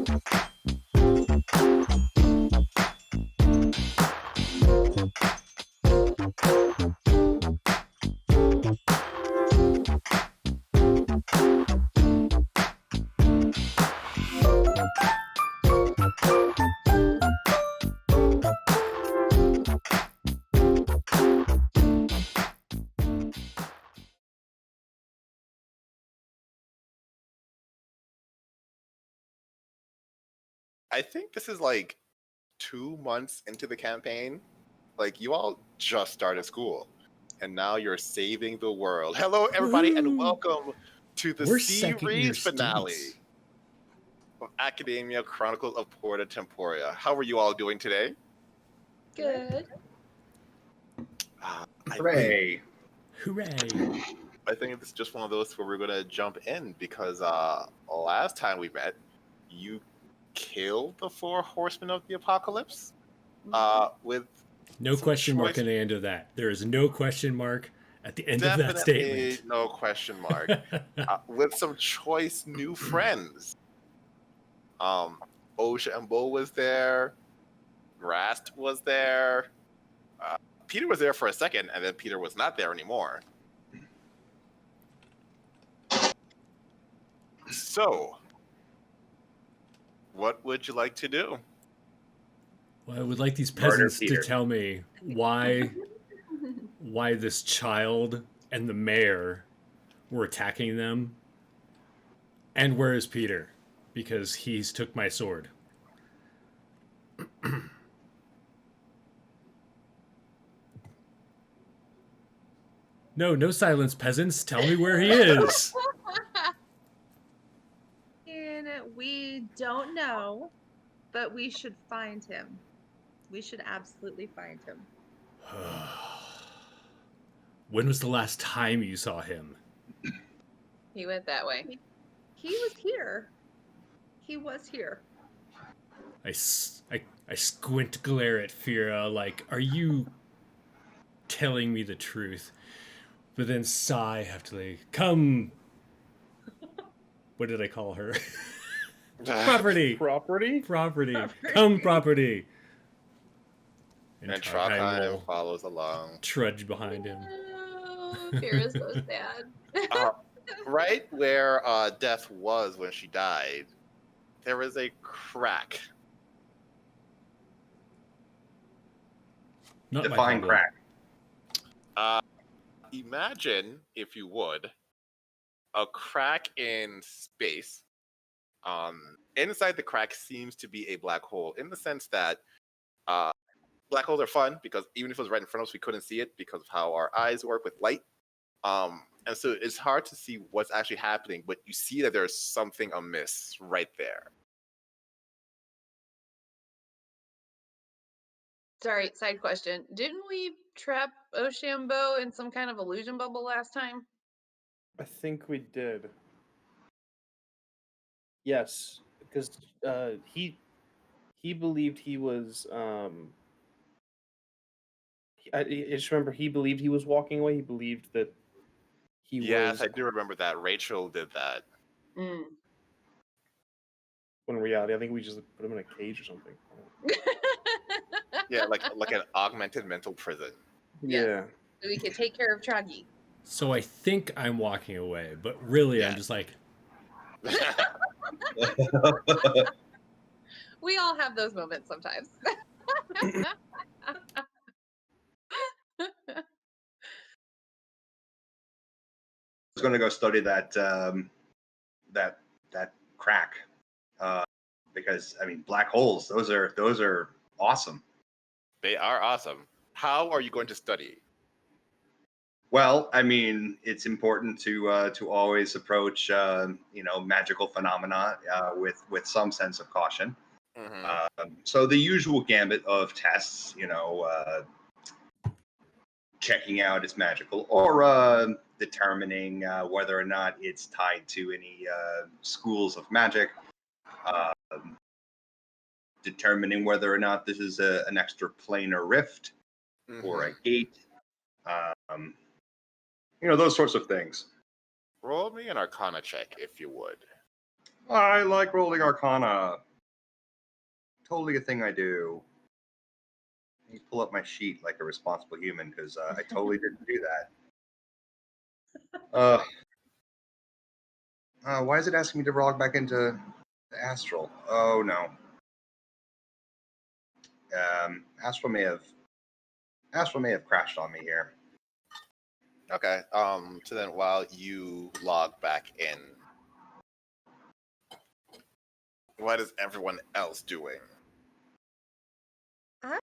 I think this is like 2 months into the campaign. Like, you all just started school, and now you're saving the world. Hello, everybody, and welcome to the series finale of Academia Chronicles of Porta, Temporea. How are you all doing today? Good. Hooray! Hooray! I think it's just one of those where we're going to jump in because last time we met, you killed the 4 horsemen of the apocalypse with no question mark at the end of that. There is no question mark at the end of that statement. No question mark. With some choice new friends. Osha and Bo was there. Rast was there. Peter was there for a second, and then Peter was not there anymore. So, what would you like to do? Well, I would like these peasants to tell me why this child and the mayor were attacking them, and where is Peter? Because he's took my sword. No silence, peasants. Tell me where he is. And we don't know, but we should find him. We should absolutely find him. When was the last time you saw him? He went that way. He was here. He was here. I squint glare at Fira like, are you telling me the truth? But then sigh heftily. Come. What did I call her? Property. Come, property. And Trahggeim follows along. Trudge behind him. Oh, Fira's so sad. Right where Death was when she died, there was a crack. Not Define crack. Imagine, if you would, a crack in space. Inside the crack seems to be a black hole, in the sense that black holes are fun because even if it was right in front of us, we couldn't see it because of how our eyes work with light. And so it's hard to see what's actually happening, but you see that there's something amiss right there. Sorry, side question. Didn't we trap Oshambo in some kind of illusion bubble last time? I think we did. Yes, because he believed he was. I just remember he believed he was walking away. He believed that he was. Yes, I do remember that. Rachel did that. Mm. When in reality, I think we just put him in a cage or something. Yeah, like an augmented mental prison. Yeah. So we could take care of Trahggeim. So I think I'm walking away, but really I'm just like... We all have those moments sometimes. I was going to go study that crack because I mean black holes. Those are awesome. They are awesome. How are you going to study? Well, I mean, it's important to always approach magical phenomena with some sense of caution. Mm-hmm. So the usual gambit of tests, checking out it's magical, or determining whether or not it's tied to any schools of magic, determining whether or not this is an extraplanar rift or a gate, those sorts of things. Roll me an Arcana check, if you would. I like rolling Arcana. totally a thing I do. Let me pull up my sheet like a responsible human because I totally didn't do that. Why is it asking me to log back into the astral? Oh no. Astral may have crashed on me here. Okay. So then, while you log back in, what is everyone else doing? I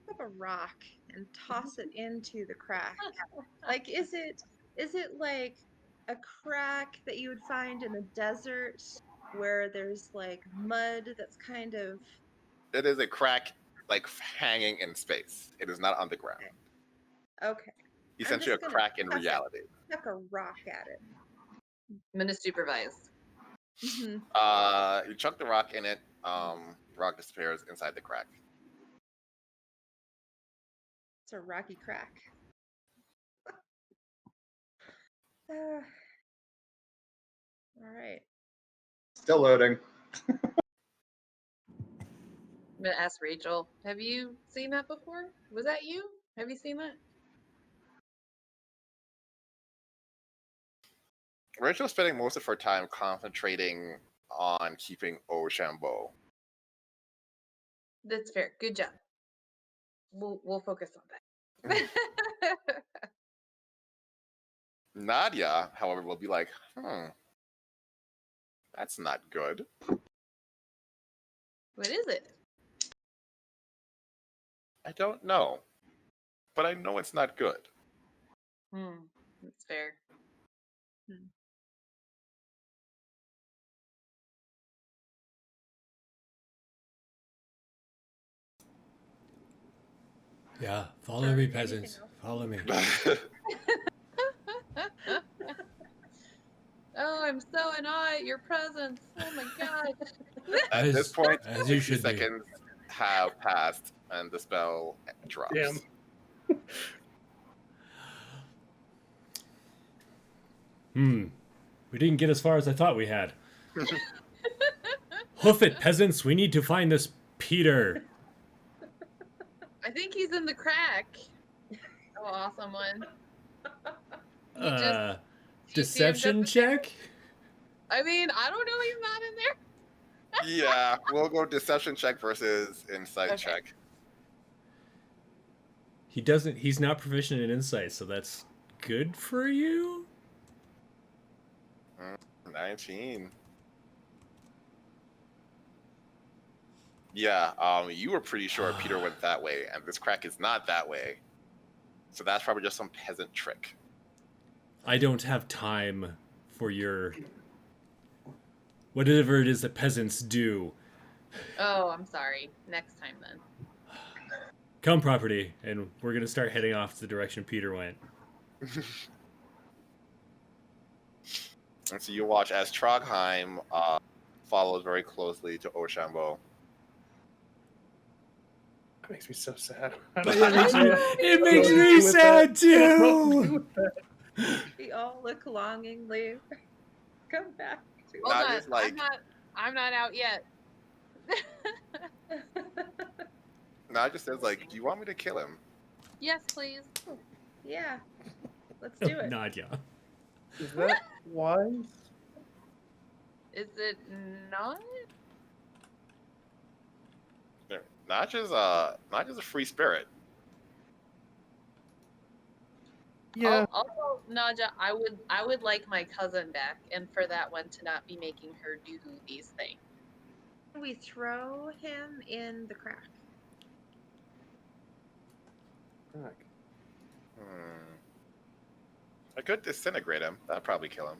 pick up a rock and toss it into the crack. Like, is it like a crack that you would find in a desert where there's like mud that's kind of It is a crack, like hanging in space. It is not on the ground. okay? Essentially, a just gonna crack in chuck reality. Chuck a rock at it. I'm gonna supervise. Mm-hmm. You chuck the rock in it. Rock disappears inside the crack. It's a rocky crack. All right. Still loading. I'm gonna ask Rachel. Have you seen that before? Was that you? Have you seen that? Rachel's spending most of her time concentrating on keeping Ochambeau. That's fair. Good job. We'll focus on that. Nadia, however, will be like, that's not good. What is it? I don't know. But I know it's not good. That's fair. Yeah, follow me, peasants. Follow me. Oh, I'm so in awe at your presence. Oh my god. At this point, as you 60 should be. seconds have passed and the spell drops. Damn. We didn't get as far as I thought we had. Hoof it, peasants. We need to find this Peter. I think he's in the crack. Oh, awesome one. Deception check? I mean, I don't know. He's not in there. Yeah, we'll go deception check versus insight Okay. check. He's not proficient in insight, so that's good for you? 19. Yeah, you were pretty sure Peter went that way, and this crack is not that way. So that's probably just some peasant trick. I don't have time for your... whatever it is that peasants do. Oh, I'm sorry. Next time then. Come, property, and we're going to start heading off the direction Peter went. And so you watch as Trahggeim follows very closely to Ochambeau. That makes me so sad. It makes me sad too. We all look longingly. Come back to Hold on. Just like, I'm not out yet. Nadia just says, like, do you want me to kill him? Yes, please. Yeah. Let's do it. Nadia. Is that wise? Is it not? Nadia's a free spirit. Yeah. Also, Naja, I would like my cousin back, and for that one to not be making her do these things. We throw him in the crack. Fuck. I could disintegrate him. That'd probably kill him.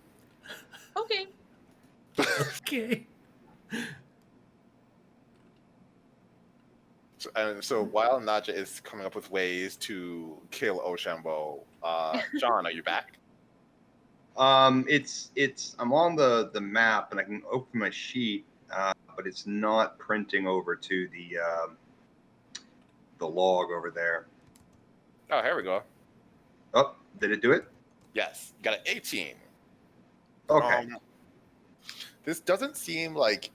Okay. Okay. So while Nadia is coming up with ways to kill Ochambeau, John, are you back? It's I'm on the map and I can open my sheet, but it's not printing over to the log over there. Oh, here we go. Oh, did it do it? Yes, got an 18. Okay. This doesn't seem like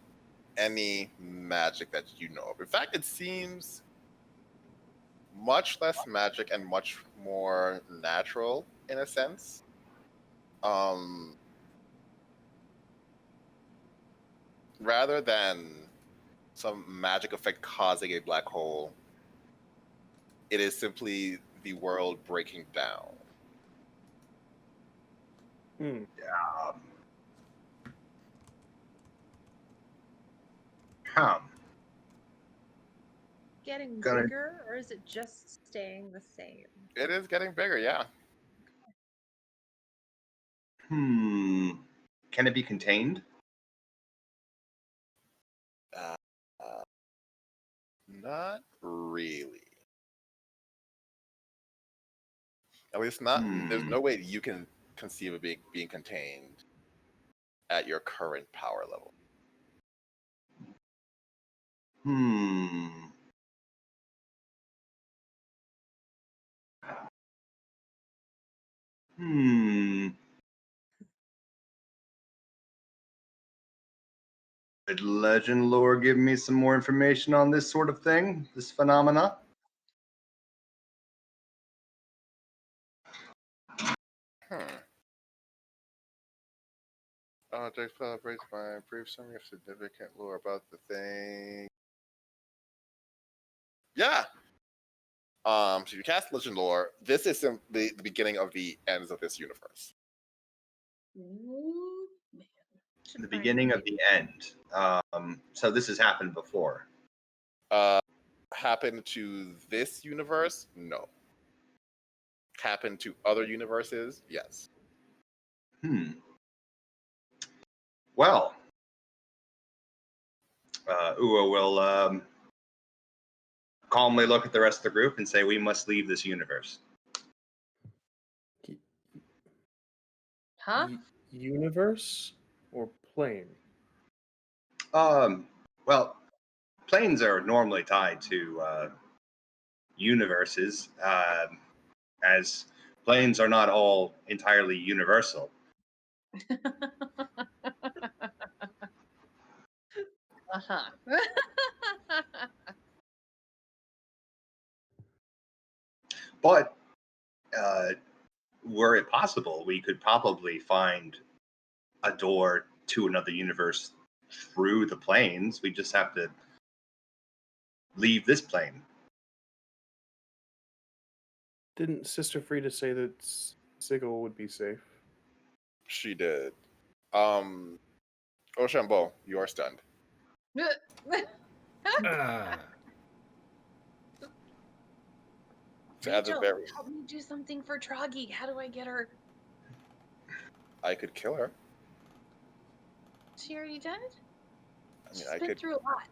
any magic that you know of. In fact, it seems much less magic and much more natural in a sense. Rather than some magic effect causing a black hole, it is simply the world breaking down. Hmm. Getting Gonna- bigger, or is it just staying the same? It is getting bigger, yeah. Can it be contained? Uh, Not really. At least not. There's no way you can conceive of being contained at your current power level. Did legend lore give me some more information on this sort of thing, this phenomena? Jake celebrates by brief summary of significant lore about the thing. Yeah. So you cast legend lore. This is simply the beginning of the ends of this universe. Ooh, man. The beginning of the end. So this has happened before. Happened to this universe? No. Happened to other universes? Yes. Well, Ua will calmly look at the rest of the group and say, "We must leave this universe." Huh? Universe or plane? Well, planes are normally tied to universes, as planes are not all entirely universal. Uh-huh. But were it possible, we could probably find a door to another universe through the planes. We just have to leave this plane. Didn't Sister Frida say that Sigil would be safe? She did. Oshambo, you are stunned. Ah. So at the Rachel, very, help me do something for Trahggeim. How do I get her? I could kill her. She already did? I mean, She's I been could, through a lot.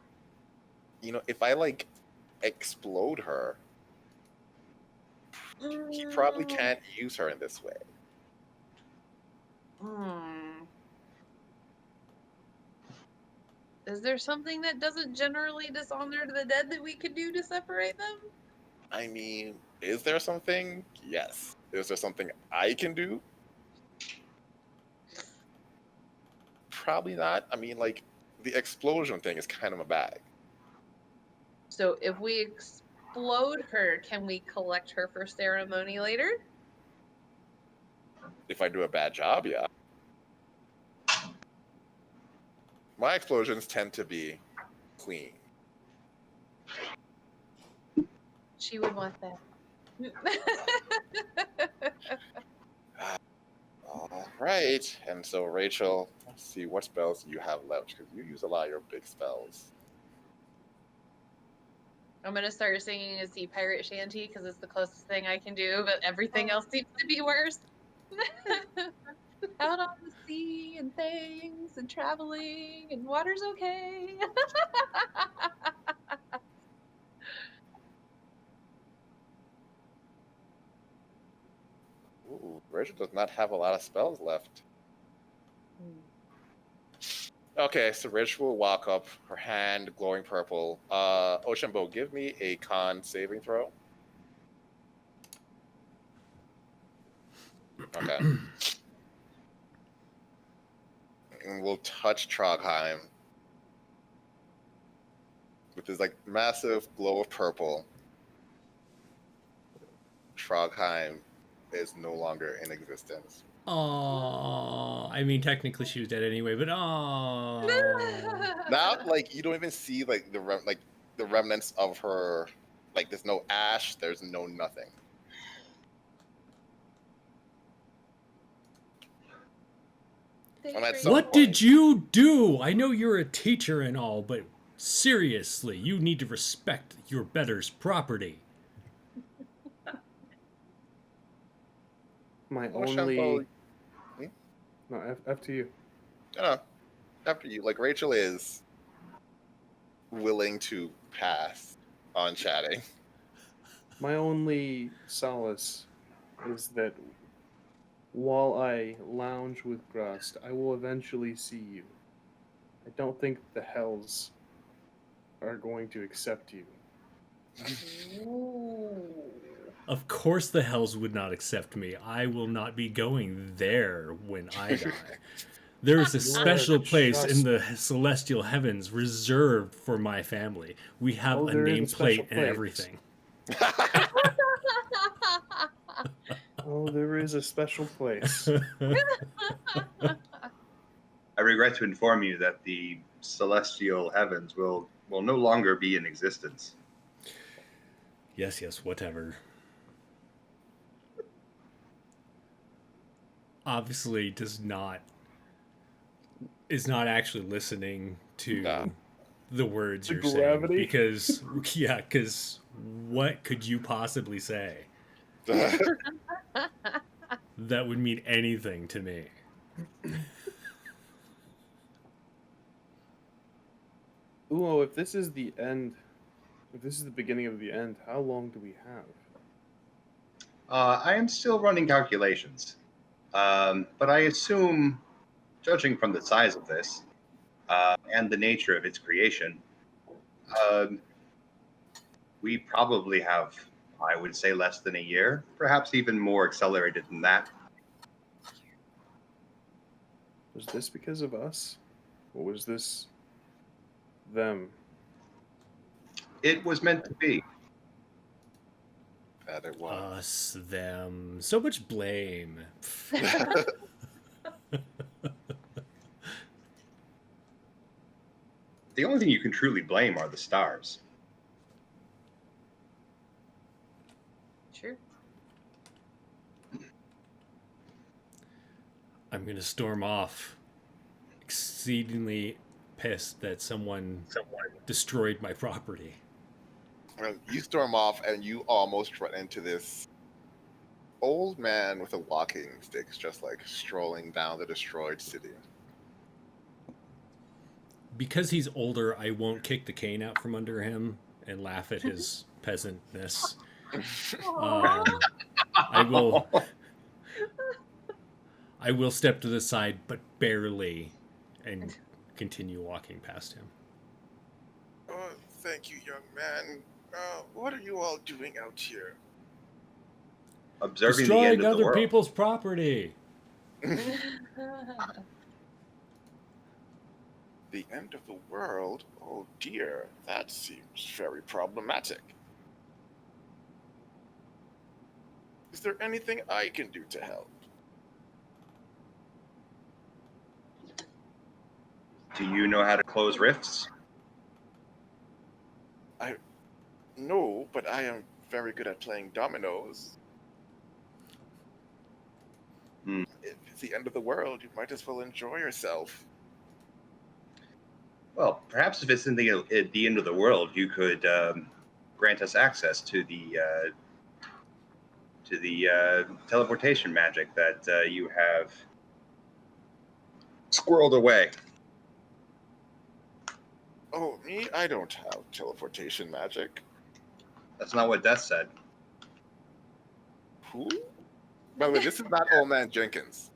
if I like explode her, he probably can't use her in this way. Is there something that doesn't generally dishonor the dead that we could do to separate them? I mean, is there something? Yes. Is there something I can do? Probably not. I mean, like, the explosion thing is kind of a bag. So if we explode her, can we collect her for ceremony later? If I do a bad job, yeah. My explosions tend to be clean. She would want that. All right. And so, Rachel, let's see what spells you have left because you use a lot of your big spells. I'm gonna start singing a sea pirate shanty because it's the closest thing I can do, but everything else seems to be worse. Out on the sea and things and traveling and water's okay. Ooh, Rachel does not have a lot of spells left. Okay, so Rachel will walk up, her hand glowing purple. Oshambo, give me a con saving throw. Okay. And we'll touch Trahggeim. with this like massive glow of purple, Trahggeim is no longer in existence. Oh, I mean, technically she was dead anyway, but oh. Now, like you don't even see like the remnants of her. Like there's no ash, there's no nothing. What did you do? I know you're a teacher and all, but seriously, you need to respect your better's property. My Oh, only. Shampoo. No, after you. No, after you. Like Rachel is willing to pass on chatting. My only solace is that while I lounge with Grust, I will eventually see you. I don't think the Hells are going to accept you. Of course the Hells would not accept me. I will not be going there when I die. There is a special place in the celestial heavens reserved for my family. We have a nameplate and everything. Oh, there is a special place. I regret to inform you that the celestial heavens will no longer be in existence. Yes, whatever. Obviously is not actually listening to the words you're saying, because what could you possibly say that would mean anything to me? Uo, if this is the end, if this is the beginning of the end, how long do we have? I am still running calculations, but I assume, judging from the size of this and the nature of its creation, we probably have, I would say, less than a year, perhaps even more accelerated than that. Was this because of us? Or was this them? It was meant to be. That it was. Us, them. So much blame. The only thing you can truly blame are the stars. Sure. I'm going to storm off, exceedingly pissed that someone destroyed my property. You storm off and you almost run into this old man with a walking stick, just like strolling down the destroyed city. Because he's older, I won't kick the cane out from under him and laugh at his peasantness. I will step to the side, but barely, and continue walking past him. Oh, thank you, young man. What are you all doing out here? Observing Destroying the end of the other world. people's property. The end of the world? Oh dear, that seems very problematic. Is there anything I can do to help? Do you know how to close rifts? No, but I am very good at playing dominoes. If it's the end of the world, you might as well enjoy yourself. Well, perhaps if it's at the end of the world, you could grant us access to the teleportation magic that you have squirreled away. Oh, me? I don't have teleportation magic. That's not what Death said. Who? By the way, this is not Old Man Jenkins.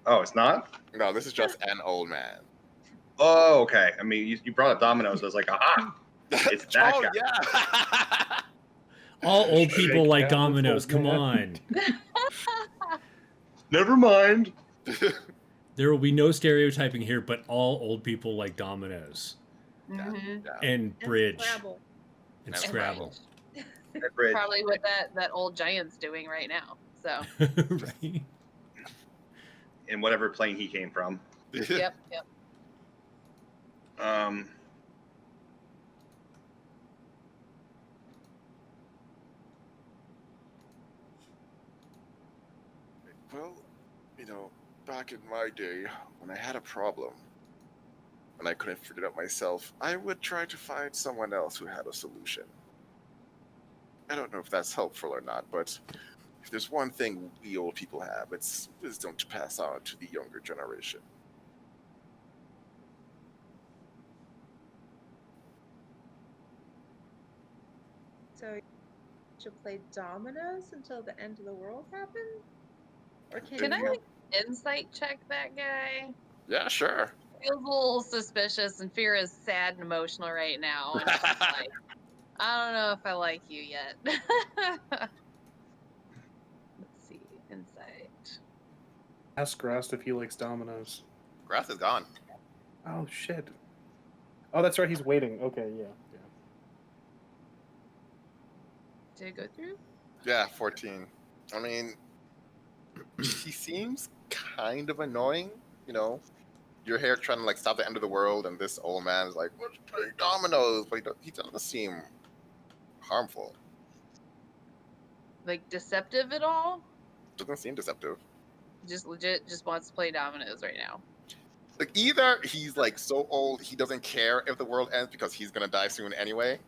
Oh, it's not? No, this is just an old man. Oh, okay. I mean, you brought up dominoes. I was like, aha! It's that Oh, guy. yeah! All old people like dominoes. Come on. Never mind. There will be no stereotyping here, but all old people like dominoes. Mhm. And bridge. Scrabble. And And Scrabble. That bridge. Probably what that old giant's doing right now. So. Right. In whatever plane he came from. Yep. Well, back in my day, when I had a problem and I couldn't figure it out myself, I would try to find someone else who had a solution. I don't know if that's helpful or not, but if there's one thing we old people have, it's wisdom to pass on to the younger generation. So you should play dominoes until the end of the world happens? Or Can I insight check that guy? Yeah, sure. Feels a little suspicious, and Fear is sad and emotional right now. And she's like, I don't know if I like you yet. Let's see, insight. Ask Grost if he likes dominoes. Grass is gone. Oh shit. Oh, that's right. He's waiting. Okay, yeah. Did it go through? Yeah, 14. I mean, he seems kind of annoying, You're here trying to stop the end of the world, and this old man is like, "Let's play dominoes," but he doesn't seem harmful. Like deceptive at all? Doesn't seem deceptive. Just legit, just wants to play dominoes right now. Like either he's so old he doesn't care if the world ends because he's gonna die soon anyway,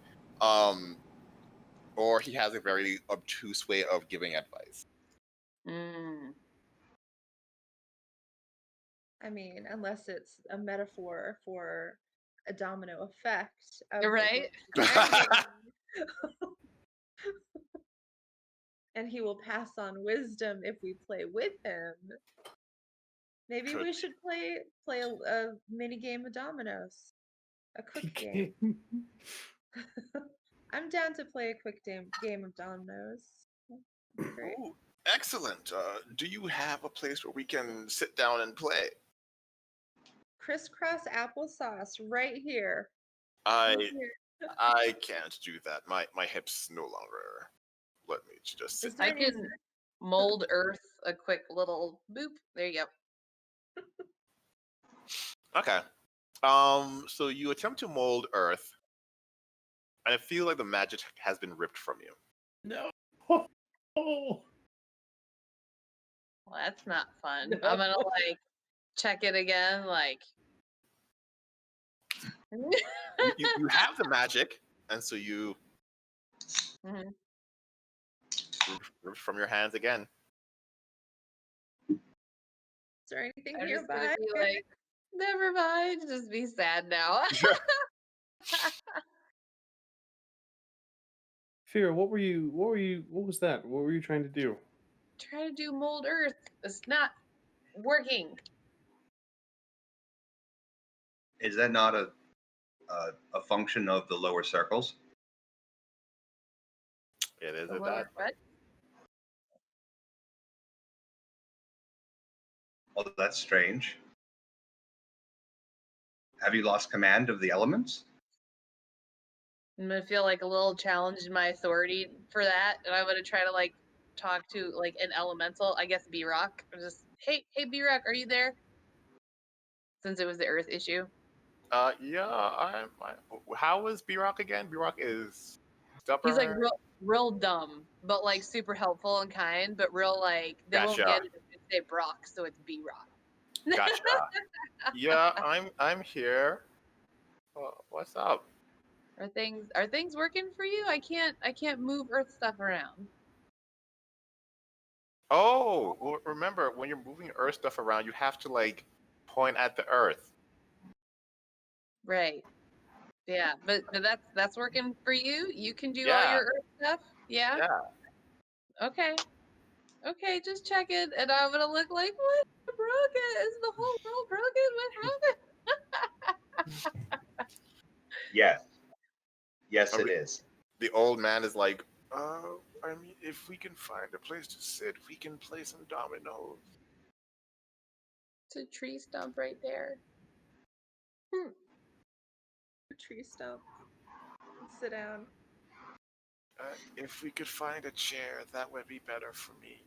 or he has a very obtuse way of giving advice. I mean, unless it's a metaphor for a domino effect. Right? And he will pass on wisdom if we play with him. Maybe we should play a mini game of dominoes. A quick game. I'm down to play a quick game of dominoes. Great. Ooh, excellent. Do you have a place where we can sit down and play? Crisscross applesauce right here. I can't do that. My hips no longer let me just sit. I can mold earth a quick little boop. There you go. Okay. So you attempt to mold earth, and I feel like the magic has been ripped from you. No. Well, that's not fun. I'm gonna check it again, you have the magic, and so you ripped from your hands again. Is there anything I'm just nearby? gonna be never mind. Just be sad now. Fear, what was that? What were you trying to do? Try to do mold earth. It's not working. Is that not a function of the lower circles? It is The at lower that. what? Well, that's strange. Have you lost command of the elements? I'm gonna feel a little challenged in my authority for that, and I'm gonna try to talk to an elemental. I guess B-Rock. Just hey B-Rock, are you there? Since it was the Earth issue. Yeah. How is B-Rock again? B-Rock is stubborn. He's real dumb, but super helpful and kind, but real they won't Gotcha. get it if they say Brock, so it's B-Rock. Gotcha. Yeah, I'm here. What's up? Are things working for you? I can't move Earth stuff around. Oh, well, remember when you're moving Earth stuff around, you have to point at the Earth. Right. Yeah, but that's working for you. You can do all Yeah. your Earth stuff. Yeah. Yeah. Okay, just check it, and I'm gonna look what broken? Is the whole world broken? What happened? Yes, it is. The old man is like, I mean, if we can find a place to sit, we can play some dominoes. It's a tree stump right there. A tree stump and sit down. If we could find a chair, that would be better for me.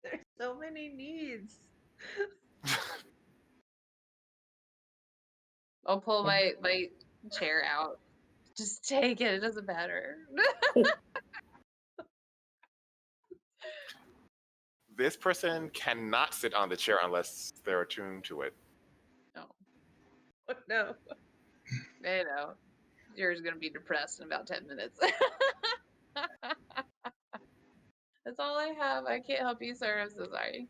There's so many needs. I'll pull my chair out. Just take it. It doesn't matter. This person cannot sit on the chair unless they're attuned to it. No, Oh, no. I know. You're gonna be depressed in about 10 minutes. That's all I have. I can't help you, sir. I'm so sorry.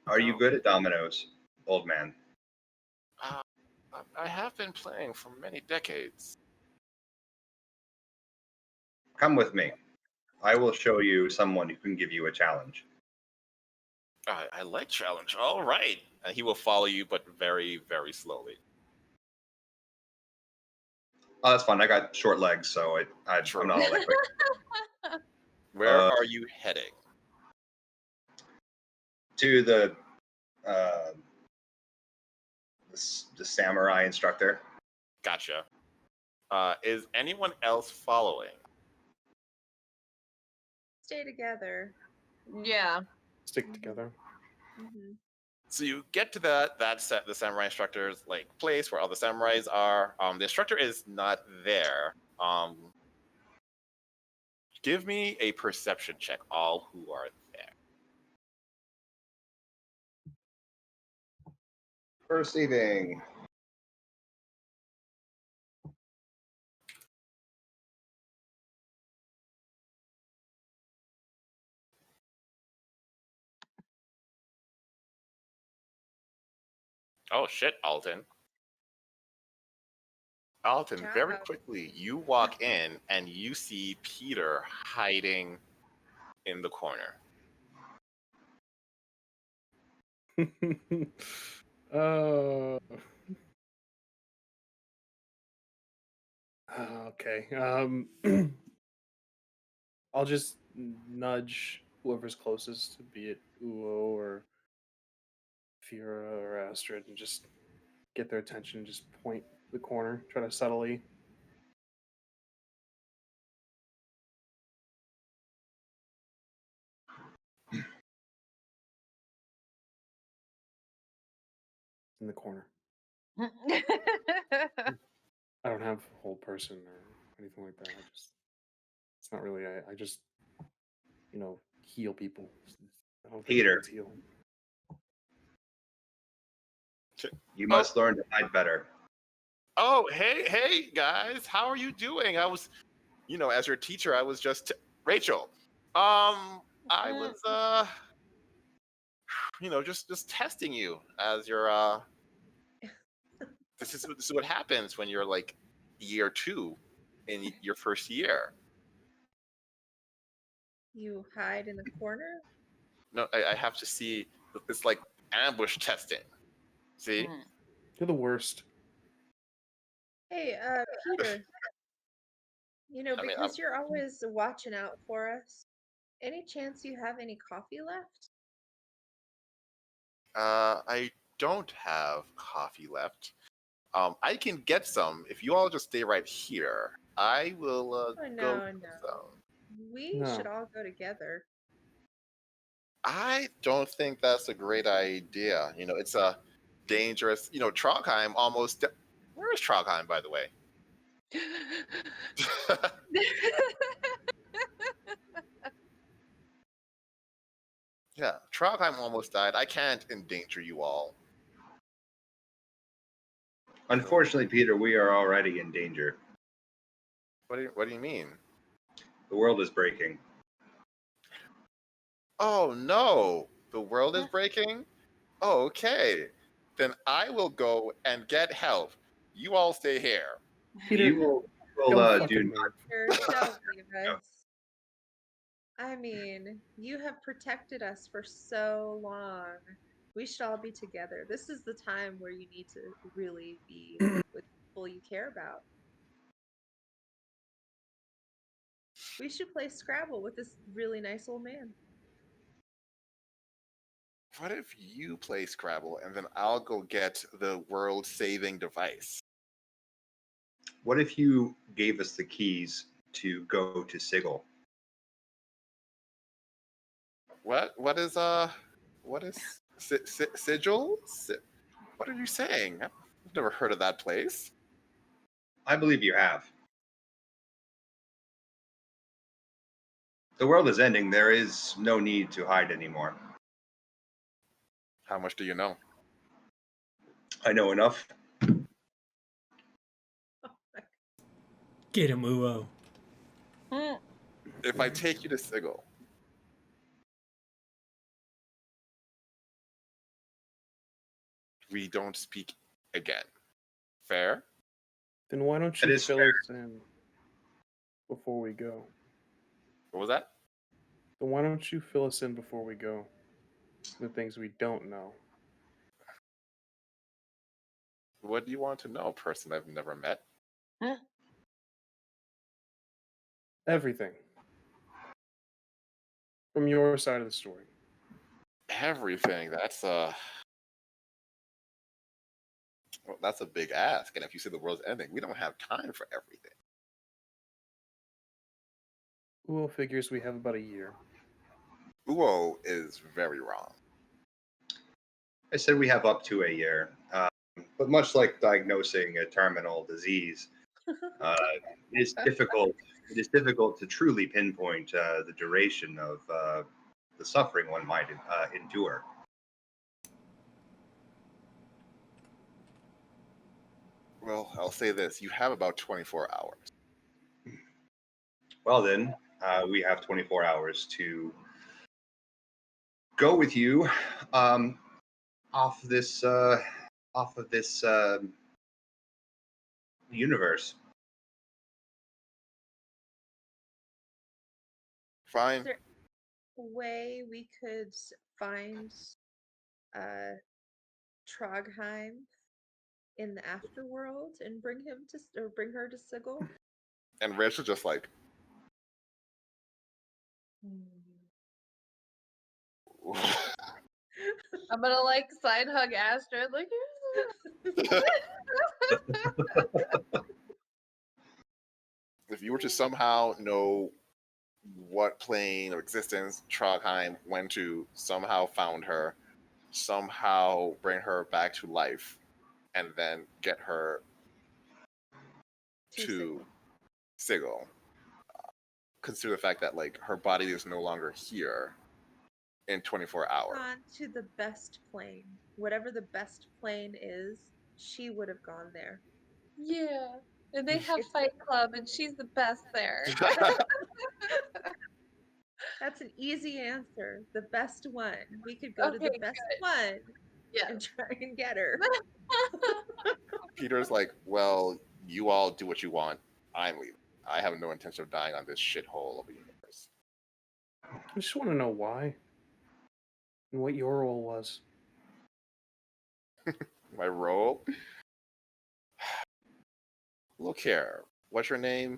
Are you good at dominoes, old man? I have been playing for many decades. Come with me. I will show you someone who can give you a challenge. I like challenge. All right. And he will follow you, but very, very slowly. Oh, that's fine. I got short legs, so I'm not all that quick. Where are you heading? To the samurai instructor. Gotcha. Is anyone else following? Stay together. Yeah. Stick together. Mm-hmm. So you get to the samurai instructor's place where all the samurais are. The instructor is not there. Give me a perception check, all who are there. Perceiving. Oh shit, Alton. Alton, very quickly, you walk in and you see Peter hiding in the corner. Okay. I'll just nudge whoever's closest, be it Uo or Fira or Astrid, and just get their attention and just point the corner, try to subtly. In the corner. I don't have a whole person or anything like that. It's not really, I just, heal people. I don't think Peter. it's heal. You must learn to hide better. Oh, hey, guys, how are you doing? I was, as your teacher, I was just Rachel. I was, just testing you as your. This is what happens when you're year 2 in your first year. You hide in the corner? No, I have to see. It's like ambush testing. See? You're the worst. Hey, Peter. Because you're always watching out for us. Any chance you have any coffee left? I don't have coffee left. I can get some if you all just stay right here. I will go. No. We should all go together. I don't think that's a great idea. It's a dangerous. Trahggeim almost. Where is Trahggeim, by the way? Yeah, Trahggeim almost died. I can't endanger you all. Unfortunately, Peter, we are already in danger. What do you mean? The world is breaking. Oh no, the world is breaking? Oh, okay. Then I will go and get help. You all stay here. Peter, you will do not. Don't leave us. I mean, you have protected us for so long. We should all be together. This is the time where you need to really be with people you care about. We should play Scrabble with this really nice old man. What if you play Scrabble and then I'll go get the world-saving device? What if you gave us the keys to go to Sigil? What is sigil? What are you saying? I've never heard of that place. I believe you have. The world is ending. There is no need to hide anymore. How much do you know? I know enough. Get him, Uo. If I take you to Sigil, we don't speak again. Fair? Then why don't It you is fill fair. us in before we go? What was that? Then why don't you fill us in before we go? The things we don't know. What do you want to know, person I've never met? Everything. From your side of the story. Everything. That's a big ask. And if you say the world's ending, we don't have time for everything. Uo figures we have about a year. Uo is very wrong. I said we have up to a year. But much like diagnosing a terminal disease, it is difficult. It is difficult to truly pinpoint the duration of the suffering one might endure. Well, I'll say this. You have about 24 hours. Well, then, we have 24 hours to go with you off of this universe. Fine. Is there a way we could find Trahggeim in the afterworld and bring her to Sigil? And Rich is just like, I'm gonna like side hug Astrid. Like, if you were to somehow know what plane of existence Trahggeim went to, somehow found her, somehow bring her back to life, and then get her to Sigil. Consider the fact that like her body is no longer here in 24 hours. On to the best plane. Whatever the best plane is, she would have gone there. yeah. And they have It's- Fight Club, and she's the best there. That's an easy answer. The best one. We could go to the Okay, best good. one Yeah. and try and get her. Peter's like, well, you all do what you want. I'm leaving. I have no intention of dying on this shithole of a universe. I just want to know why. And what your role was. My role? Look here. What's your name?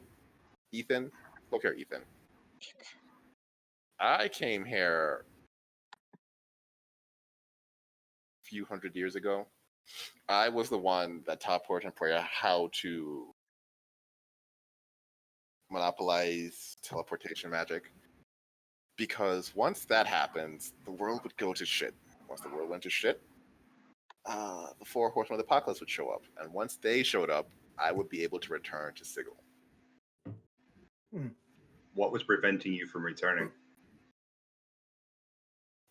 Ethan? Look here, Ethan. I came here a few hundred years ago. I was the one that taught Porta how to monopolize teleportation magic. Because once that happens, the world would go to shit. Once the world went to shit, the four horsemen of the apocalypse would show up. And once they showed up, I would be able to return to Sigil. What was preventing you from returning?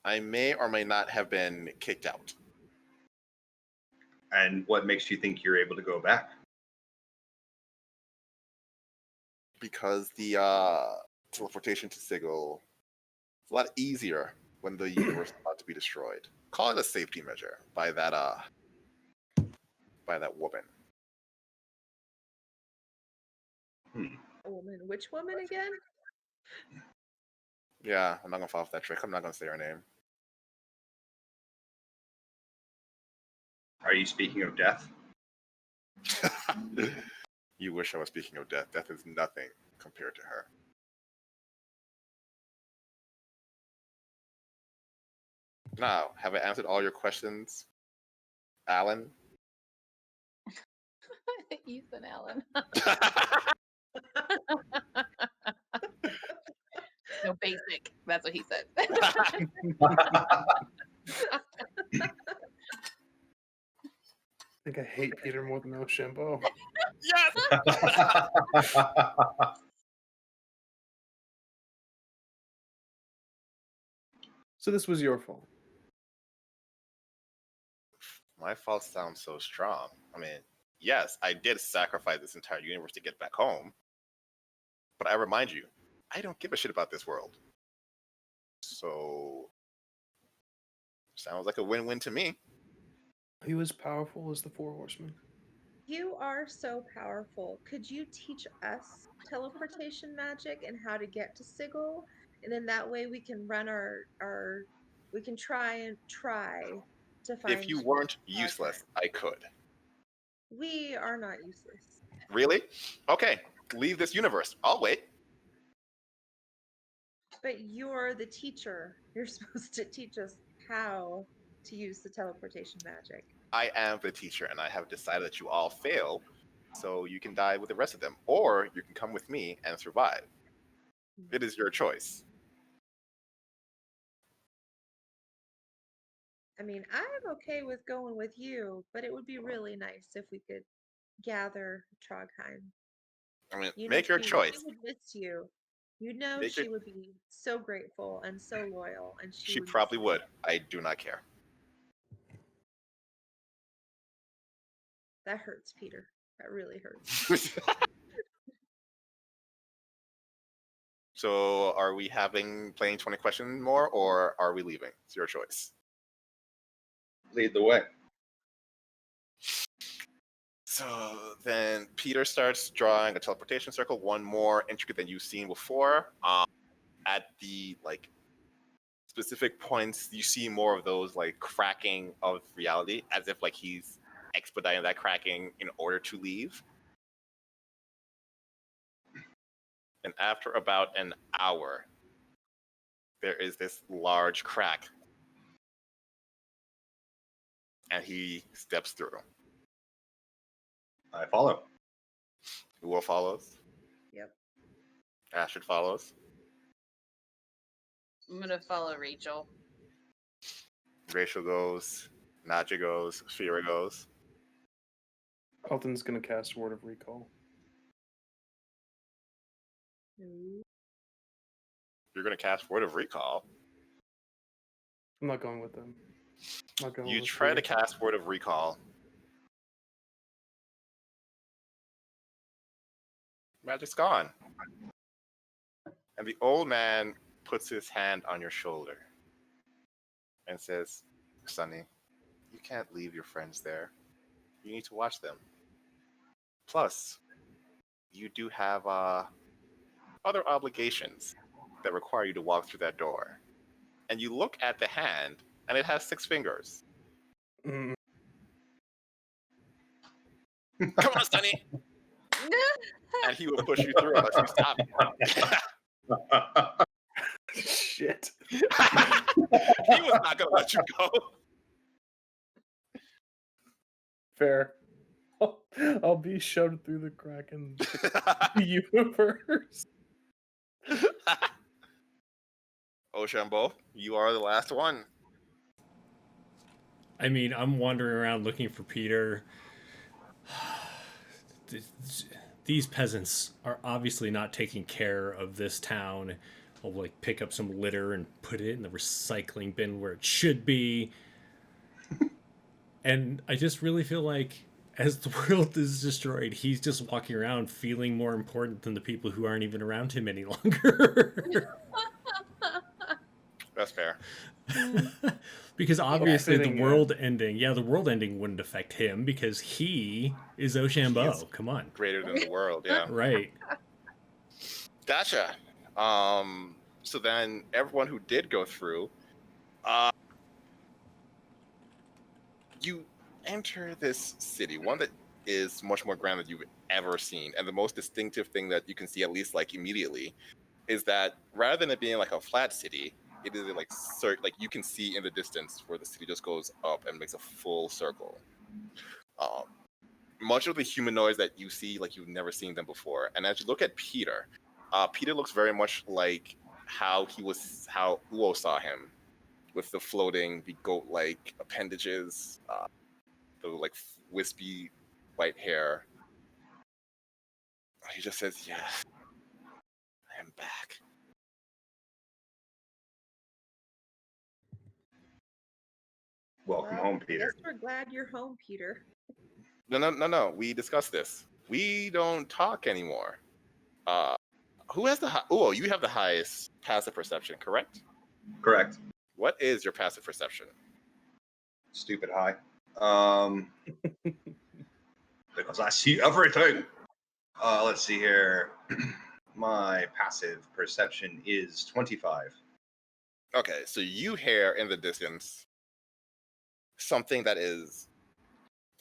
I may or may not have been kicked out. And what makes you think you're able to go back? Because the teleportation to Sigil is a lot easier when the universe is about to be destroyed. Call it a safety measure by that woman. A woman. Which woman again? Yeah, I'm not gonna fall off that trick. I'm not gonna say her name. Are you speaking of death? You wish I was speaking of death. Death is nothing compared to her. Now, have I answered all your questions, Alan? Ethan Allen. No, basic. That's what he said. I think I hate Peter more than Oshambo. Yes. So this was your fault. My fault sounds so strong. I mean, yes, I did sacrifice this entire universe to get back home. But I remind you, I don't give a shit about this world. So, sounds like a win-win to me. Are you as powerful as the Four Horsemen? You are so powerful. Could you teach us teleportation magic and how to get to Sigil? And then that way we can run we can try to find. If you weren't useless, I could. We are not useless. Really? Okay, leave this universe. I'll wait. But you're the teacher. You're supposed to teach us how to use the teleportation magic. I am the teacher, and I have decided that you all fail, so you can die with the rest of them, or you can come with me and survive. It is your choice. I mean, I'm okay with going with you, but it would be really nice if we could gather Trahggeim. I mean, make your choice. She would miss you. You know, Make she your- would be so grateful and so loyal, and She would probably would. I do not care. That hurts, Peter. That really hurts. So, are we playing 20 questions more, or are we leaving? It's your choice. Lead the way. So then Peter starts drawing a teleportation circle, one more intricate than you've seen before. At the specific points, you see more of those cracking of reality, as if he's expediting that cracking in order to leave. And after about an hour, there is this large crack, and he steps through. I follow. Will follows. Yep. Astrid follows. I'm gonna follow Rachel. Rachel goes. Nadja goes. Fira goes. Elton's gonna cast Word of Recall. You're going to cast Word of Recall. I'm not going with them. I'm not going You with try to Peter. cast Word of Recall. Magic's gone. And the old man puts his hand on your shoulder and says, Sonny, you can't leave your friends there. You need to watch them. Plus, you do have other obligations that require you to walk through that door. And you look at the hand, and it has 6 fingers. Mm. Come on, Sonny! And he will push you through unless you stop him. Shit. He was not going to let you go. Fair. I'll be shoved through the crack in the universe. Oshambo, you are the last one. I mean, I'm wandering around looking for Peter. These peasants are obviously not taking care of this town. I'll pick up some litter and put it in the recycling bin where it should be. And I just really feel like as the world is destroyed, he's just walking around feeling more important than the people who aren't even around him any longer. That's fair. Because obviously fitting, the world ending, the world ending wouldn't affect him because he is Oshambo. He's Come on. Greater than the world, yeah. Right. Gotcha. So then everyone who did go through, you enter this city, one that is much more grand than you've ever seen. And the most distinctive thing that you can see, at least immediately, is that rather than it being a flat city, it is you can see in the distance where the city just goes up and makes a full circle. much of the humanoids that you see, like you've never seen them before. And as you look at Peter, Peter looks very much like how Uo saw him, with the floating, the goat-like appendages, the like wispy white hair. He just says, "Yes, I am back." Welcome home, Peter. Yes, we're glad you're home, Peter. No. We discussed this. We don't talk anymore. Who has the Oh, you have the highest passive perception, correct? Correct. What is your passive perception? Stupid high. Because I see everything. Let's see here. My passive perception is 25. Okay, so you hear in the distance something that is.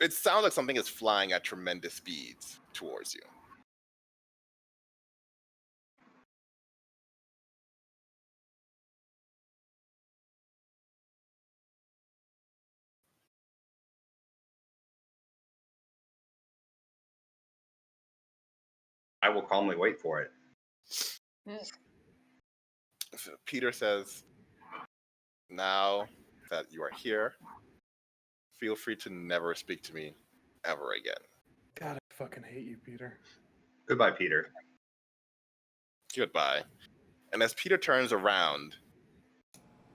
It sounds like something is flying at tremendous speeds towards you. I will calmly wait for it. So Peter says, "Now that you are here, feel free to never speak to me ever again." God, I fucking hate you, Peter. Goodbye, Peter. Goodbye. And as Peter turns around,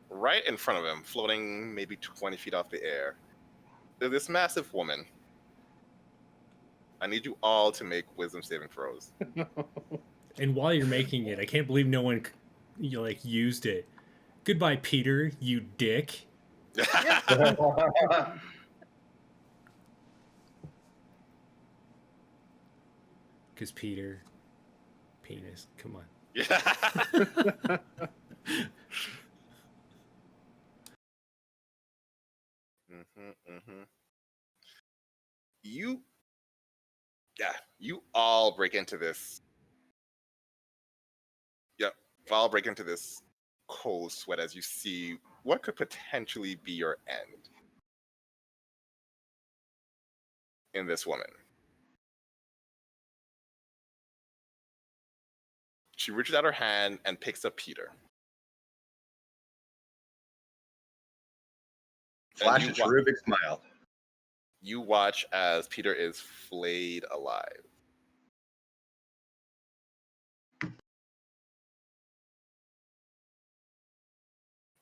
right in front of him, floating maybe 20 feet off the air, there's this massive woman. I need you all to make wisdom saving throws. And while you're making it, I can't believe no one used it. Goodbye, Peter, you dick. Because Peter, penis, come on. Yeah. You all break into this. Yep, all break into this cold sweat as you see what could potentially be your end in this woman. She reaches out her hand and picks up Peter. Flash a terrific smile. You watch as Peter is flayed alive.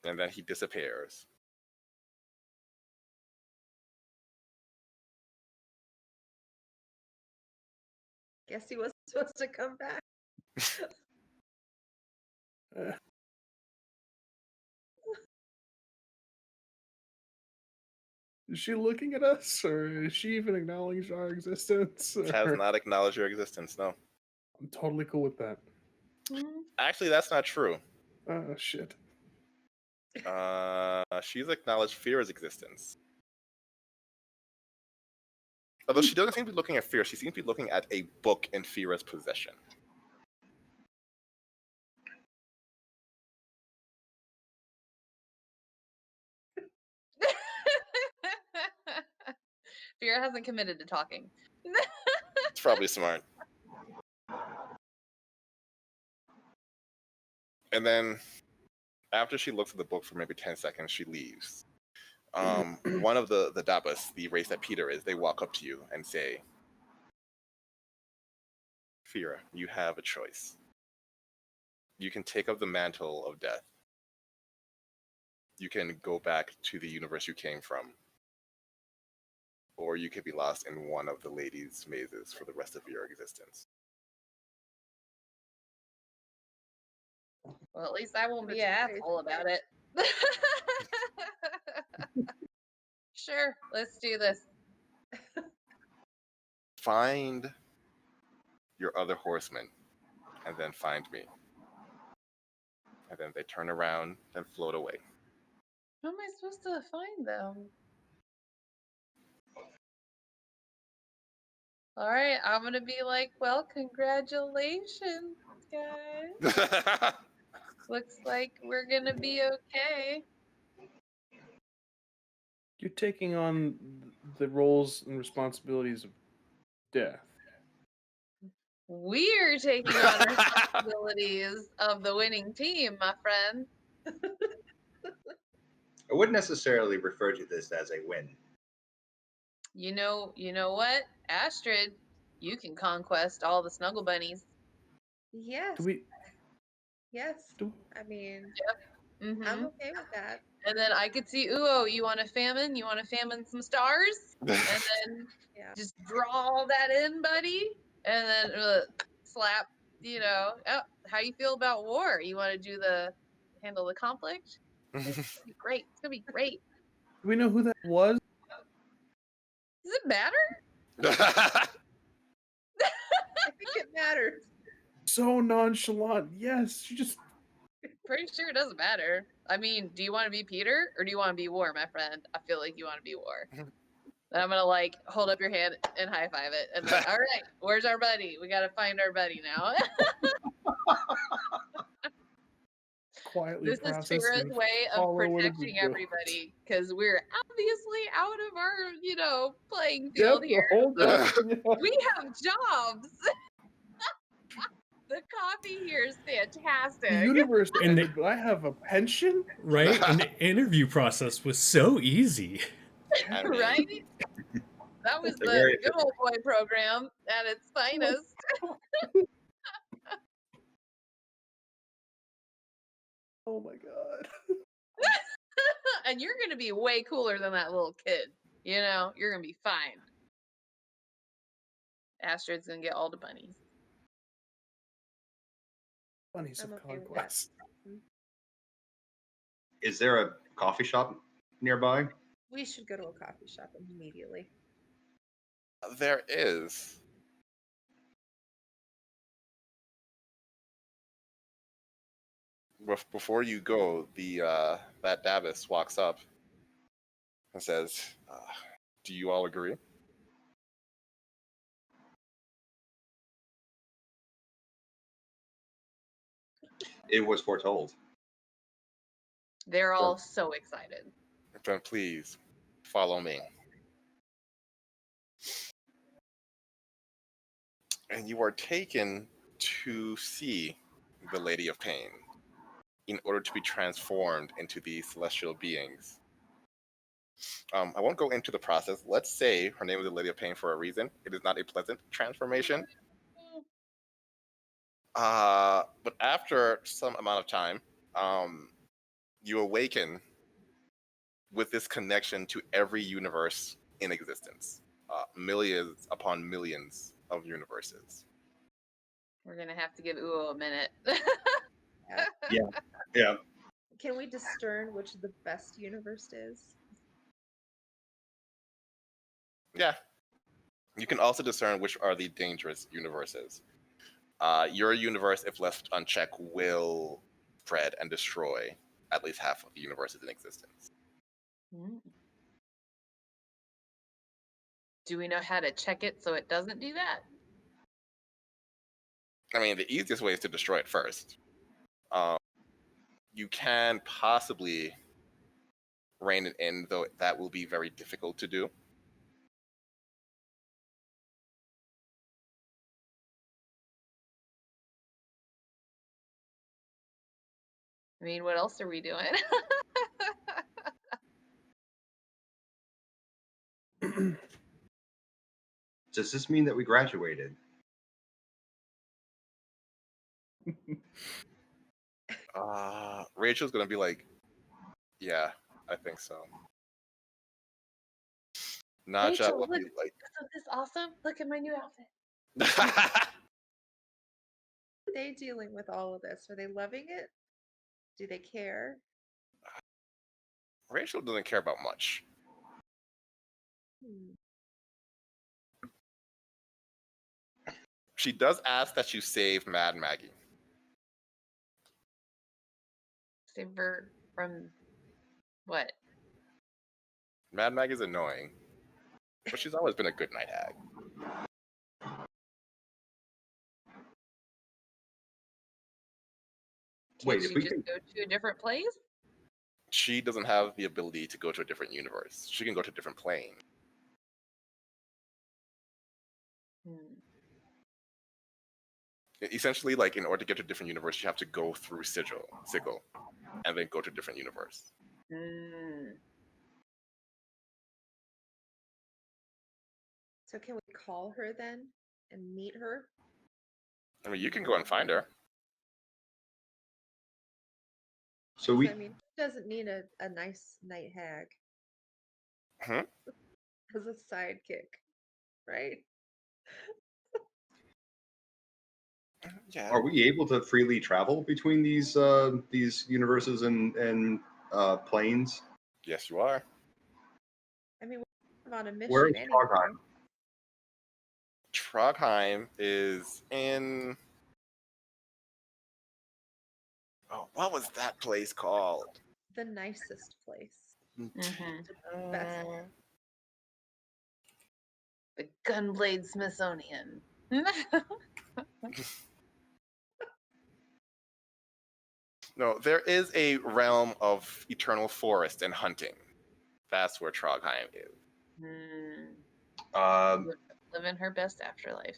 And then he disappears. Guess he wasn't supposed to come back. Is she looking at us, or is she even acknowledging our existence? Has not acknowledged your existence, no. I'm totally cool with that. Actually, that's not true. Oh, shit. She's acknowledged Fear's existence. Although she doesn't seem to be looking at Fear, she seems to be looking at a book in Fear's possession. Fear hasn't committed to talking. It's probably smart. And then, after she looks at the book for maybe 10 seconds, she leaves. One of the Dabas, the race that Peter is, they walk up to you and say, Fira, you have a choice. You can take up the mantle of death. You can go back to the universe you came from. Or you could be lost in one of the ladies' mazes for the rest of your existence. Well, at least I won't be an asshole about it. Sure, let's do this. Find your other horsemen, and then find me. And then they turn around and float away. How am I supposed to find them? All right, I'm gonna be like, well, congratulations, guys. Looks like we're gonna be okay. You're taking on the roles and responsibilities of death. We're taking on responsibilities of the winning team, my friend. I wouldn't necessarily refer to this as a win. You know what? Astrid, you can conquest all the snuggle bunnies. Yes. Do we? Yes. Do, I mean, Mm-hmm. I'm okay with that. And then I could see, you want to famine? You want to famine some stars? And then Yeah. just draw all that in, buddy. And then slap, oh, how you feel about war? You want to do handle the conflict? It's gonna be great. It's gonna be great. do we know who that was? Does it matter? I think it matters. So nonchalant. Yes, she just. Pretty sure it doesn't matter. I mean, do you want to be Peter or do you want to be War, my friend? I feel like you want to be War. And I'm gonna hold up your hand and high five it. And then, all right, where's our buddy? We gotta find our buddy now. Quietly This is process Fira's and way of follow one of the protecting goats. everybody because we're obviously out of our, playing Yep, field the here. whole time. We have jobs. The coffee here is fantastic. The universe And ended, but I have a pension? Right? And the interview process was so easy. I mean, Right? That was They're the very good old boy program at its finest. Oh my god. And you're going to be way cooler than that little kid. You're going to be fine. Astrid's going to get all the bunnies. Bunnies I'm of okay with conquest. Is there a coffee shop nearby? We should go to a coffee shop immediately. there is. Before you go, that Davis walks up and says, "Do you all agree?" It was foretold. They're all so excited. Then please follow me. And you are taken to see the Lady of Pain in order to be transformed into these celestial beings. I won't go into the process. Let's say her name is the Lady of Pain for a reason. It is not a pleasant transformation. But after some amount of time, you awaken with this connection to every universe in existence. Millions upon millions of universes. We're going to have to give Uo a minute. Yeah. Can we discern which the best universe is? Yeah. You can also discern which are the dangerous universes. Your universe, if left unchecked, will spread and destroy at least half of the universes in existence. Do we know how to check it so it doesn't do that? I mean, the easiest way is to destroy it first. You can possibly rein it in, though that will be very difficult to do. I mean, what else are we doing? Does this mean that we graduated? Rachel's gonna be like, "Yeah, I think so." Naja Rachel, will look, be like, isn't this awesome? Look at my new outfit. Are they dealing with all of this? Are they loving it? Do they care? Rachel doesn't care about much. She does ask that you save Mad Maggie. Save her from what? Mad Maggie's annoying, but she's always been a good night hag. Wait, Can't if we she can, just go to a different place? She doesn't have the ability to go to a different universe. She can go to a different plane. Essentially, like in order to get to a different universe, you have to go through sigil, and then go to a different universe. So can we call her then and meet her? I mean, you can go and find her. So we I mean, she doesn't need a nice night hag as a sidekick, right? Yeah. are we able to freely travel between these universes and planes? Yes, you are. I mean, we're on a Where mission is anyway. Trahggeim is in. Oh, what was that place called? The nicest place. Mm-hmm. Best. The Gunblade Smithsonian. No, there is a realm of eternal forest and hunting. That's where Trahggeim is. Living her best afterlife.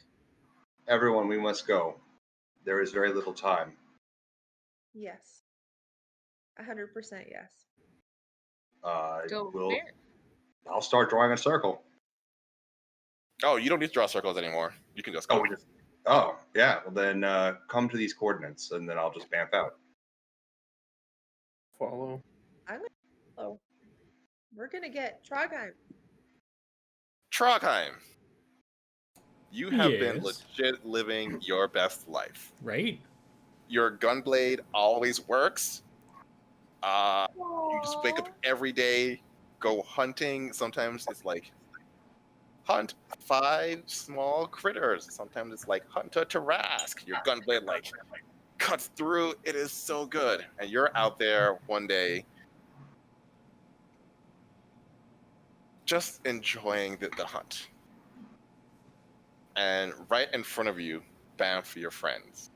Everyone, we must go. There is very little time. Yes. 100% yes. Go We'll, where? I'll start drawing a circle. Oh, you don't need to draw circles anymore. You can just go. Oh, yeah. Well, then come to these coordinates, and then I'll just bamf out. Follow. I'm gonna follow. We're gonna get Trahggeim. Trahggeim. You have been Yes. legit living your best life. Right? Your gunblade always works. You just wake up every day, go hunting. Sometimes it's like hunt 5 small critters. Sometimes it's like hunt a Tarrasque. Your gunblade like cuts through. It is so good. And you're out there one day just enjoying the hunt. And right in front of you, bam for your friends,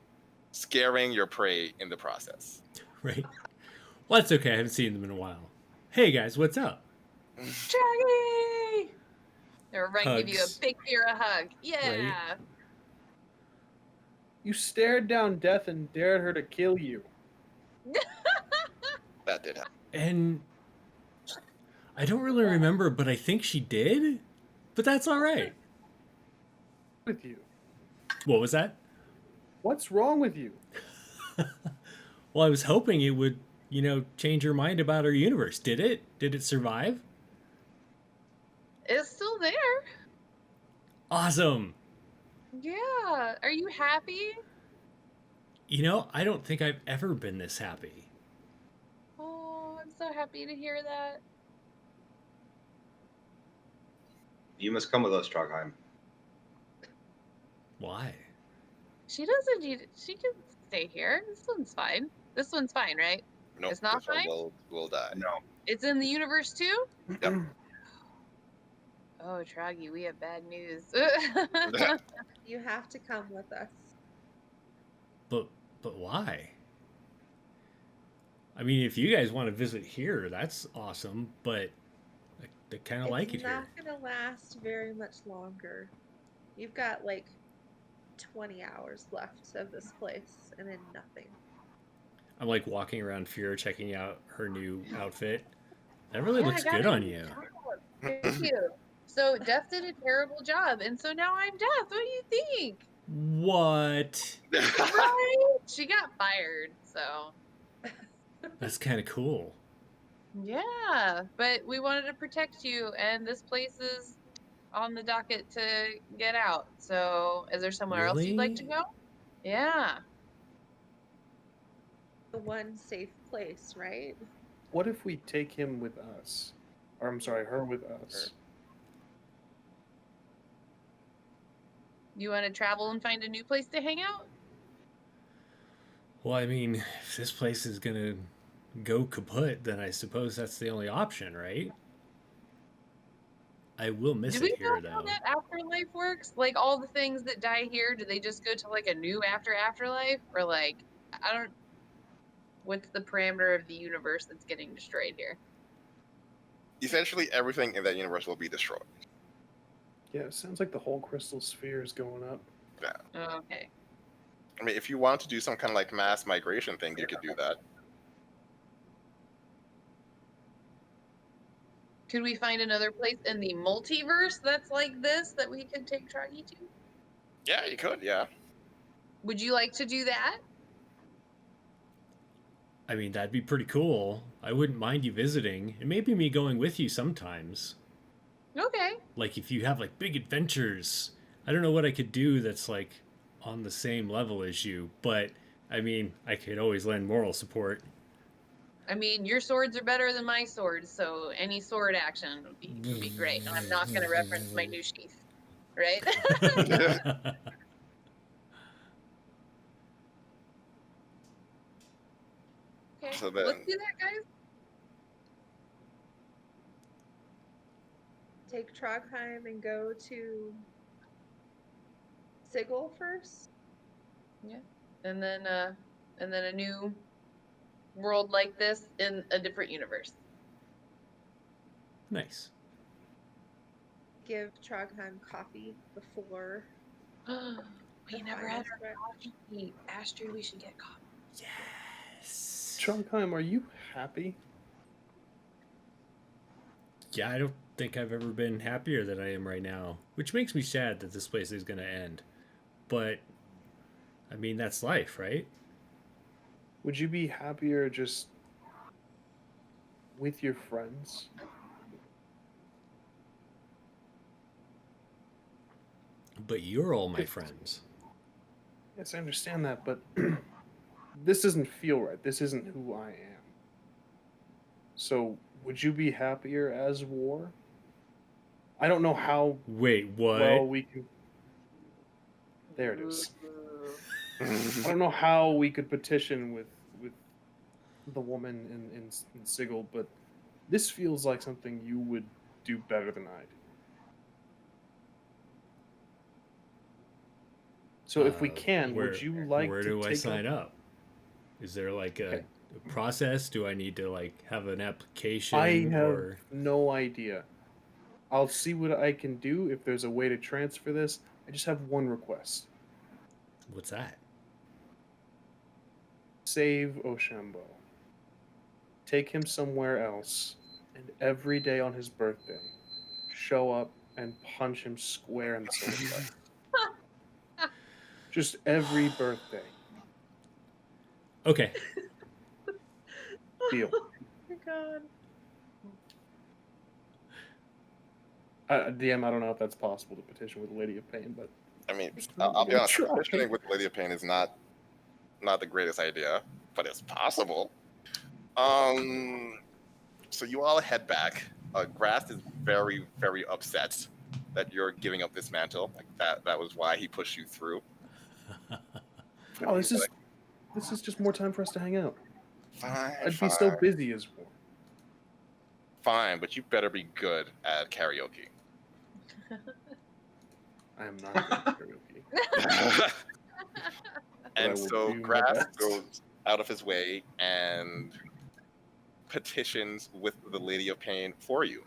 scaring your prey in the process. Right. Well, that's okay. I haven't seen them in a while. Hey guys, what's up? Traggy! They're right, give you a Hugs. big beer a hug. Yeah. Right. You stared down death and dared her to kill you. That did happen. And I don't really remember, but I think she did. But that's all right. With you. What was that? What's wrong with you? Well, I was hoping it would, change her mind about our universe. Did it? Did it survive? It's still there. Awesome. Yeah. Are you happy? I don't think I've ever been this happy. Oh, I'm so happy to hear that. You must come with us, Trahggeim. Why? She doesn't need. She can stay here. This one's fine. This one's fine, right? Nope, It's not this one fine? will die. No. It's in the universe too? Yep. Oh, Trahggeim, we have bad news. You have to come with us. But why? I mean, if you guys want to visit here, that's awesome. But I kind of like it here. It's not gonna last very much longer. You've got like 20 hours left of this place, and then nothing. I'm like walking around Fira, checking out her new outfit. That really Yeah, looks I got good a on new you. job. Thank you. So Death did a terrible job, and so now I'm Death. What do you think? What? Right? She got fired, so That's kind of cool. yeah. But we wanted to protect you, and this place is on the docket to get out. So is there somewhere else you'd like to Really? go? Yeah. The one safe place, right? What if we take him with us? Or I'm sorry, her with us. You want to travel and find a new place to hang out? Well, I mean, if this place is going to go kaput, then I suppose that's the only option, right? I will miss Do we it here, know how though. that afterlife works? Like all the things that die here, do they just go to like a new afterlife? Or like, I don't, what's the parameter of the universe that's getting destroyed here? Essentially, everything in that universe will be destroyed. Yeah, it sounds like the whole crystal sphere is going up. Yeah. Okay. I mean, if you want to do some kind of like mass migration thing, you could do that. Could we find another place in the multiverse that's like this that we could take Trahggeim to? Yeah, you could. Yeah. Would you like to do that? I mean, that'd be pretty cool. I wouldn't mind you visiting. It may be me going with you sometimes. Okay. Like, if you have, like, big adventures. I don't know what I could do that's, like, on the same level as you. But, I mean, I could always lend moral support. I mean, your swords are better than my swords, so any sword action would be great. And I'm not going to reference my new sheath, right? Okay, So then- let's do that, guys. Take Trahggeim and go to Sigil first. And then a new world like this in a different universe. Nice. Give Trahggeim coffee before. We never had our coffee. Astrid, we should get coffee. Yes. Trahggeim, are you happy? Yeah, I don't think I've ever been happier than I am right now. Which makes me sad that this place is going to end. But, I mean, that's life, right? Would you be happier just with your friends? But you're all my friends. Yes, I understand that, but this doesn't feel right. This isn't who I am. So, would you be happier as War? I don't know how Wait, what? well we can... There it is. I don't know how we could petition with the woman in Sigil, but this feels like something you would do better than I do. So if we can, would you like where to do I take sign up? Is there like a process? Do I need to like have an application? I have or... no idea. I'll see what I can do if there's a way to transfer this. I just have one request. What's that? Save Oshambo. Take him somewhere else, and every day on his birthday, show up and punch him square in the solar plexus. Just every birthday. Okay. Deal. Oh my god. DM, I don't know if that's possible to petition with Lady of Pain, but I mean, I'll be honest. Petitioning with Lady of Pain is not the greatest idea, but it's possible. So you all head back. Grass is very, very upset that you're giving up this mantle. Like that was why he pushed you through. oh, this is just more time for us to hang out. Fine. I'd be so busy as War. Fine, but you better be good at karaoke. I am not good at karaoke. And so Grass goes out of his way and petitions with the Lady of Pain for you.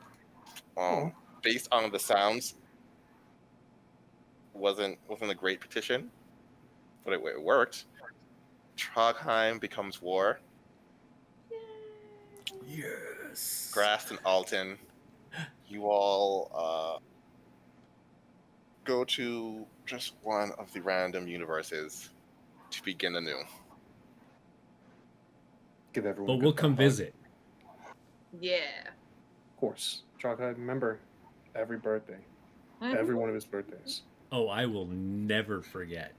Based on the sounds, wasn't a great petition, but it worked. Trahggeim becomes War. Yes. Grass and Alton, you all go to just one of the random universes to begin anew. Give everyone. But we'll come visit. Yeah. Of course, Trahggeim. Remember, every birthday, every one of his birthdays. Oh, I will never forget.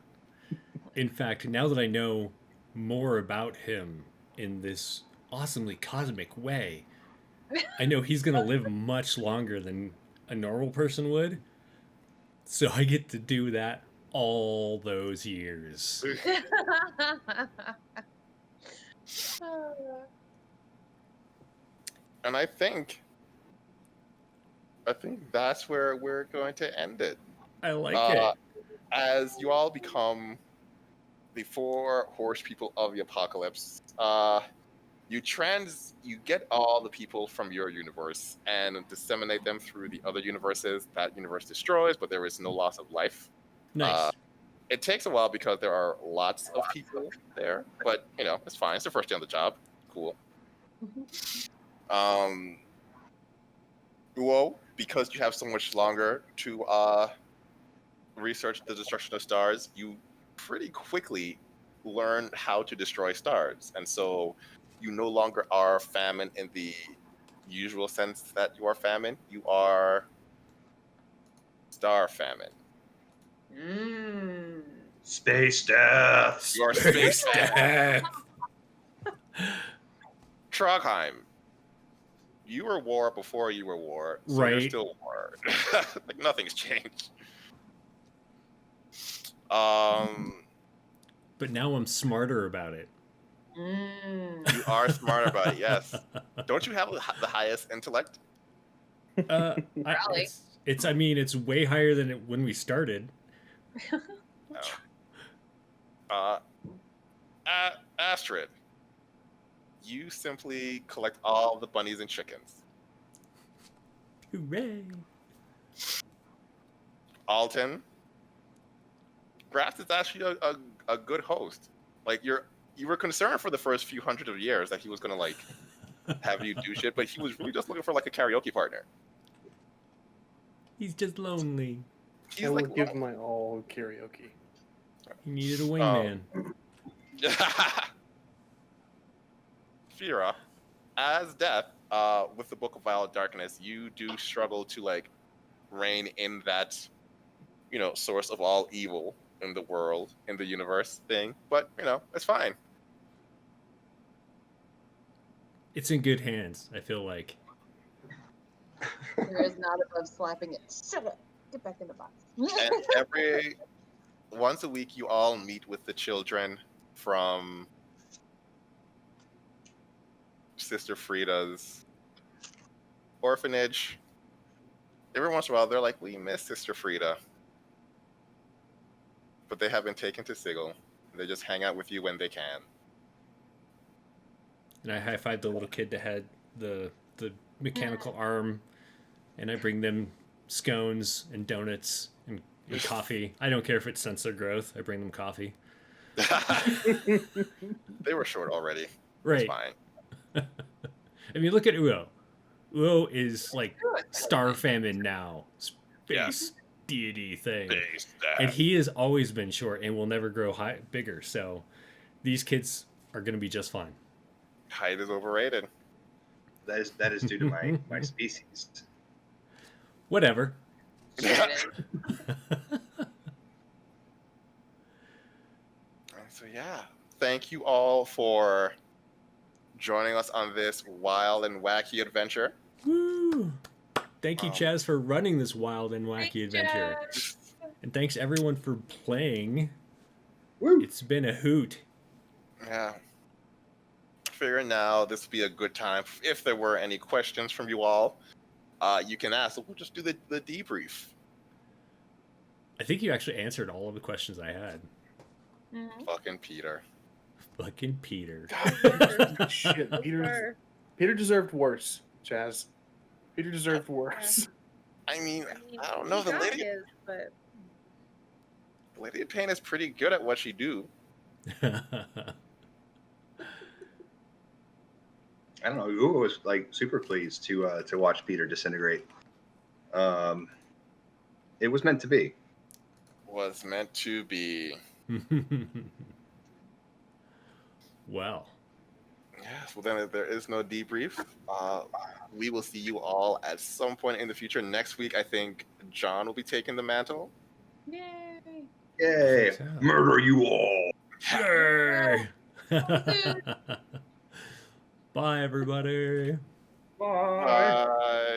In fact, now that I know more about him in this awesomely cosmic way, I know he's going to live much longer than a normal person would. So I get to do that all those years. And I think that's where we're going to end it. I like it. As you all become the 4 horse people of the apocalypse, You get all the people from your universe and disseminate them through the other universes. That universe destroys, but there is no loss of life. Nice. It takes a while because there are lots of people there, but it's fine. It's the first day on the job. Cool. Uo, because you have so much longer to research the destruction of stars, you pretty quickly learn how to destroy stars, and so you no longer are famine in the usual sense that you are famine. You are star famine. Space death. You are space death. Trahggeim, you were war before you were war, so Right. you're still war. Like nothing's changed. But now I'm smarter about it. You are smart about it, yes. Don't you have the highest intellect? Probably. It's way higher than when we started. Astrid, you simply collect all the bunnies and chickens. Hooray! Alton, Grass is actually a good host. Like you were concerned for the first few hundred of years that he was gonna have you do shit, but he was really just looking for a karaoke partner. He's just lonely. He's I will give my all karaoke. He needed a wingman. Fira, as Death, with the Book of Violet Darkness, you do struggle to reign in that, source of all evil in the world, in the universe thing. But it's fine. It's in good hands, I feel like. There is not above slapping it. Shut up. Get back in the box. And once a week, you all meet with the children from Sister Frida's orphanage. Every once in a while, they're like, "We miss Sister Frida," but they have been taken to Sigil. They just hang out with you when they can. And I high-five the little kid that had the mechanical arm, and I bring them scones and donuts and coffee. I don't care if it stunts their growth. I bring them coffee. They were short already. Right. It's fine. I mean, look at Uo. Uo is star famine now. Space deity thing. And he has always been short and will never grow bigger. So these kids are going to be just fine. Height is overrated. That is due to my species. Whatever. So yeah, thank you all for joining us on this wild and wacky adventure. Woo! Thank you, Chaz, for running this wild and wacky adventure. And thanks everyone for playing. Woo! It's been a hoot. Yeah. Figure now this would be a good time. If there were any questions from you all, you can ask. We'll just do the debrief. I think you actually answered all of the questions I had. Mm-hmm. Fucking Peter. Fucking Peter. Shit, Peter deserved worse, Chaz. Peter deserved worse. I mean, I don't know. The lady in Pain is pretty good at what she do. I don't know. Ugo was super pleased to watch Peter disintegrate. It was meant to be. Was meant to be. Well. Yes. Well, then there is no debrief. We will see you all at some point in the future. Next week, I think John will be taking the mantle. Yay! Yay! Murder you all. Yay! Bye, everybody. Bye. Bye.